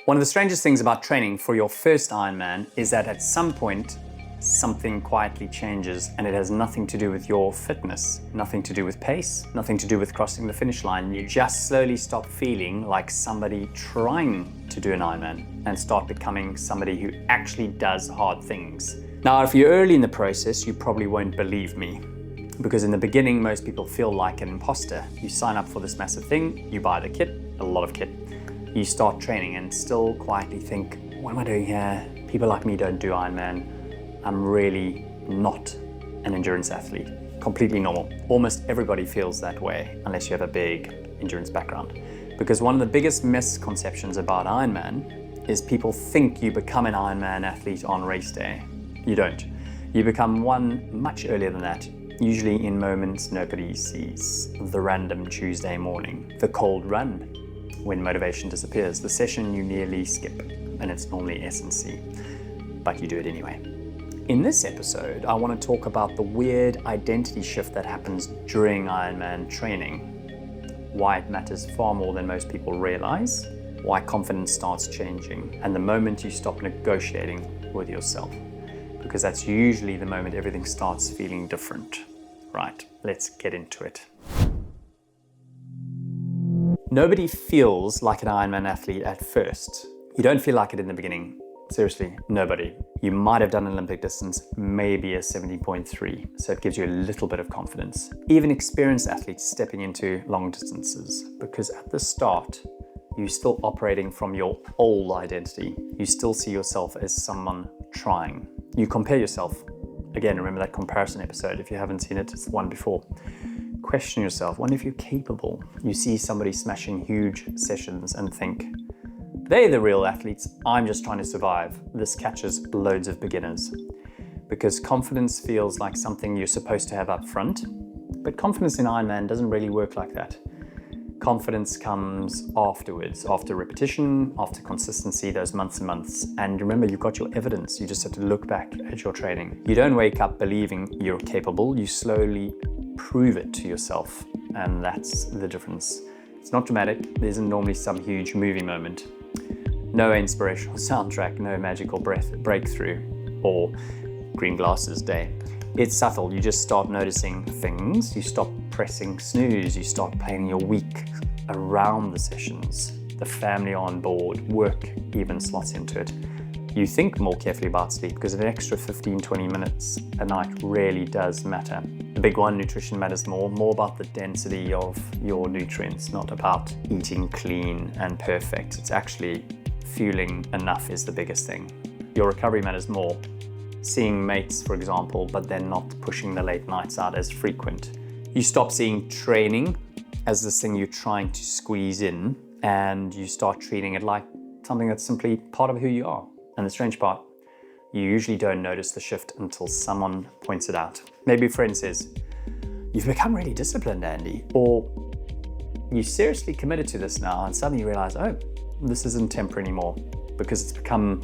One of the strangest things about training for your first Ironman is that at some point, something quietly changes, and it has nothing to do with your fitness, nothing to do with pace, nothing to do with crossing the finish line. You just slowly stop feeling like somebody trying to do an Ironman and start becoming somebody who actually does hard things. Now, if you're early in the process, you probably won't believe me, because in the beginning, most people feel like an imposter. You sign up for this massive thing, you buy the kit, a lot of kit, you start training and still quietly think, what am I doing here? People like me don't do Ironman. I'm really not an endurance athlete. Completely normal. Almost everybody feels that way, unless you have a big endurance background. Because one of the biggest misconceptions about Ironman is people think you become an Ironman athlete on race day. You don't. You become one much earlier than that, usually in moments nobody sees. The random Tuesday morning, the cold run, when motivation disappears, the session you nearly skip, and it's normally S&C, but you do it anyway. In this episode, I want to talk about the weird identity shift that happens during Ironman training, why it matters far more than most people realize, why confidence starts changing, and the moment you stop negotiating with yourself, because that's usually the moment everything starts feeling different. Right, let's get into it. Nobody feels like an Ironman athlete at first. You don't feel like it in the beginning. Seriously, nobody. You might have done an Olympic distance, maybe a 70.3, so it gives you a little bit of confidence. Even experienced athletes stepping into long distances, because at the start, you're still operating from your old identity. You still see yourself as someone trying. You compare yourself. Again, remember that comparison episode. If you haven't seen it, it's the one before. Question yourself, wonder if you're capable. You see somebody smashing huge sessions and think, they're the real athletes, I'm just trying to survive. This catches loads of beginners. Because confidence feels like something you're supposed to have up front, but confidence in Ironman doesn't really work like that. Confidence comes afterwards, after repetition, after consistency, those months and months. And remember, you've got your evidence. You just have to look back at your training. You don't wake up believing you're capable, you slowly prove it to yourself. And that's the difference. It's not dramatic. There isn't normally some huge movie moment. No inspirational soundtrack, no magical breakthrough or green glasses day. It's subtle. You just start noticing things. You stop pressing snooze. You start planning your week around the sessions. The family on board, work even slots into it. You think more carefully about sleep because an extra 15-20 minutes a night really does matter. The big one, nutrition matters more about the density of your nutrients, not about eating clean and perfect. It's actually fueling enough is the biggest thing. Your recovery matters more. Seeing mates, for example, but then not pushing the late nights out as frequent. You stop seeing training as this thing you're trying to squeeze in, and you start treating it like something that's simply part of who you are. And the strange part, you usually don't notice the shift until someone points it out. Maybe a friend says, you've become really disciplined, Andy, or you seriously committed to this now, and suddenly you realize, oh, this isn't temporary anymore, because it's become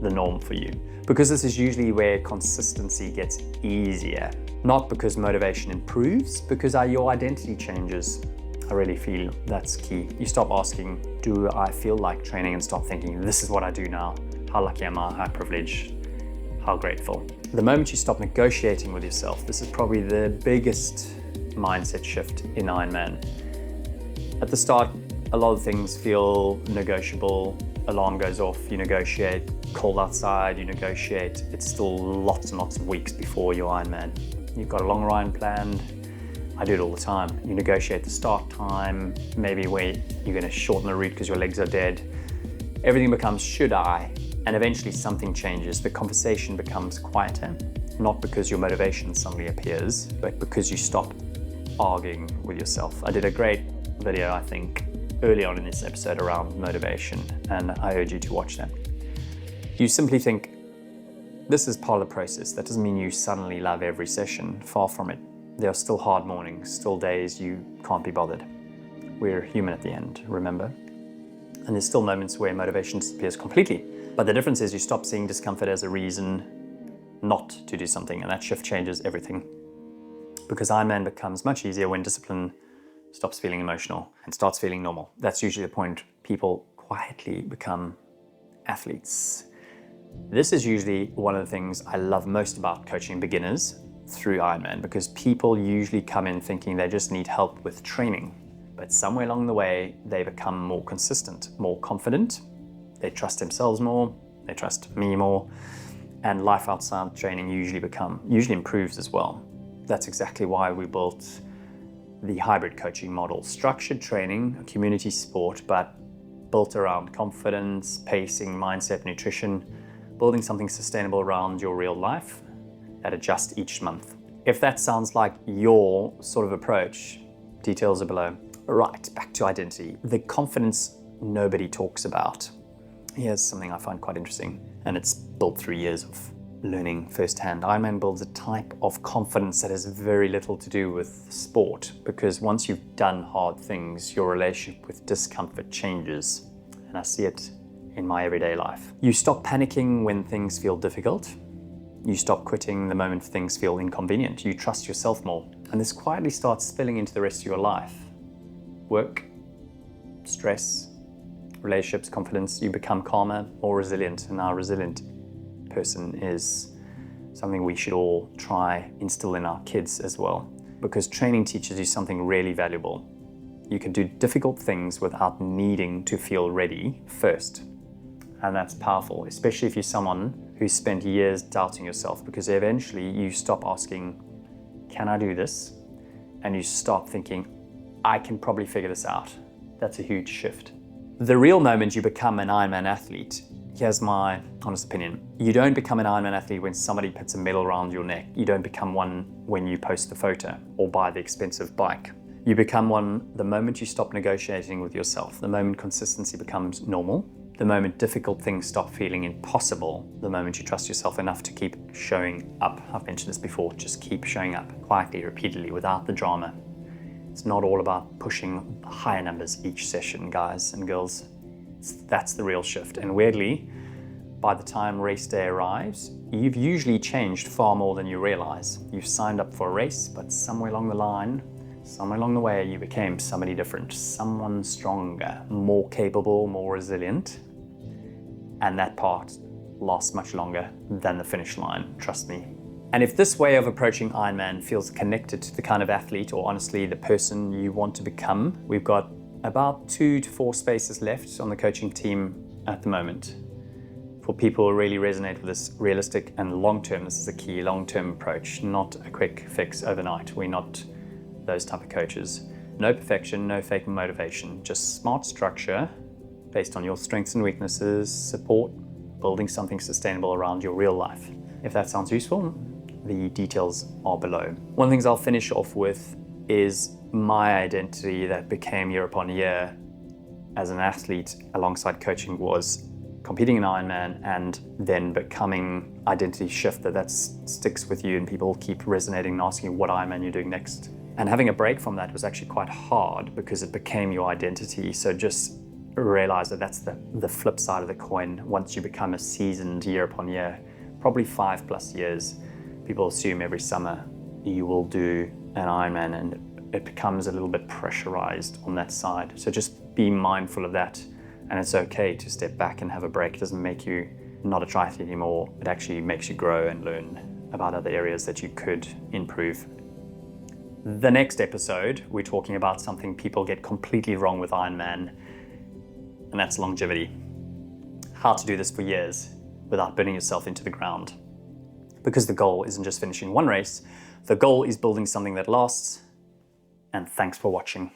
the norm for you. Because this is usually where consistency gets easier. Not because motivation improves, because your identity changes. I really feel that's key. You stop asking, do I feel like training, and start thinking, this is what I do now. How lucky am I? How privileged? How grateful? The moment you stop negotiating with yourself, this is probably the biggest mindset shift in Ironman. At the start, a lot of things feel negotiable. Alarm goes off, you negotiate. Cold outside, you negotiate. It's still lots and lots of weeks before your Ironman. You've got a long run planned. I do it all the time. You negotiate the start time, maybe where you're going to shorten the route because your legs are dead. Everything becomes should I, and eventually something changes. The conversation becomes quieter, not because your motivation suddenly appears, but because you stop arguing with yourself. I did a great video, I think, early on in this episode around motivation, and I urge you to watch that. You simply think, this is part of the process. That doesn't mean you suddenly love every session. Far from it. There are still hard mornings, still days you can't be bothered. We're human at the end, remember? And there's still moments where motivation disappears completely. But the difference is you stop seeing discomfort as a reason not to do something, and that shift changes everything. Because Ironman becomes much easier when discipline stops feeling emotional and starts feeling normal. That's usually the point people quietly become athletes. This is usually one of the things I love most about coaching beginners through Ironman, because people usually come in thinking they just need help with training. But somewhere along the way, they become more consistent, more confident. They trust themselves more, they trust me more, and life outside training usually improves as well. That's exactly why we built the hybrid coaching model. Structured training, a community sport, but built around confidence, pacing, mindset, nutrition, building something sustainable around your real life that adjusts each month. If that sounds like your sort of approach, details are below. Right, back to identity. The confidence nobody talks about. Here's something I find quite interesting, and it's built through years of learning firsthand. Ironman builds a type of confidence that has very little to do with sport, because once you've done hard things, your relationship with discomfort changes. And I see it in my everyday life. You stop panicking when things feel difficult. You stop quitting the moment things feel inconvenient. You trust yourself more. And this quietly starts spilling into the rest of your life. Work, stress, relationships, confidence. You become calmer, more resilient. And our resilient person is something we should all try instill in our kids as well, because training teaches you something really valuable. You can do difficult things without needing to feel ready first. And that's powerful, especially if you're someone who spent years doubting yourself, because eventually you stop asking, can I do this? And you stop thinking, I can probably figure this out. That's a huge shift. The real moment you become an Ironman athlete, here's my honest opinion. You don't become an Ironman athlete when somebody puts a medal around your neck. You don't become one when you post the photo or buy the expensive bike. You become one the moment you stop negotiating with yourself, the moment consistency becomes normal, the moment difficult things stop feeling impossible, the moment you trust yourself enough to keep showing up. I've mentioned this before, just keep showing up quietly, repeatedly, without the drama. It's not all about pushing higher numbers each session, guys and girls. That's the real shift. And weirdly, by the time race day arrives, you've usually changed far more than you realize. You've signed up for a race, but somewhere along the way, you became somebody different, someone stronger, more capable, more resilient. And that part lasts much longer than the finish line, trust me. And if this way of approaching Ironman feels connected to the kind of athlete, or honestly the person you want to become, we've got about 2 to 4 spaces left on the coaching team at the moment. For people who really resonate with this realistic and long-term, this is a key long-term approach, not a quick fix overnight. We're not those type of coaches. No perfection, no fake motivation, just smart structure based on your strengths and weaknesses, support, building something sustainable around your real life. If that sounds useful, the details are below. One of the things I'll finish off with is my identity that became year upon year as an athlete alongside coaching was competing in Ironman and then becoming identity shift that sticks with you and people keep resonating and asking you what Ironman you're doing next. And having a break from that was actually quite hard because it became your identity. So just realize that that's the flip side of the coin. Once you become a seasoned year upon year, probably 5+ years, people assume every summer you will do an Ironman, and it becomes a little bit pressurized on that side. So just be mindful of that, and it's okay to step back and have a break. It doesn't make you not a triathlete anymore. It actually makes you grow and learn about other areas that you could improve. The next episode, we're talking about something people get completely wrong with Ironman, and that's longevity. How to do this for years without burning yourself into the ground. Because the goal isn't just finishing one race, the goal is building something that lasts. And thanks for watching.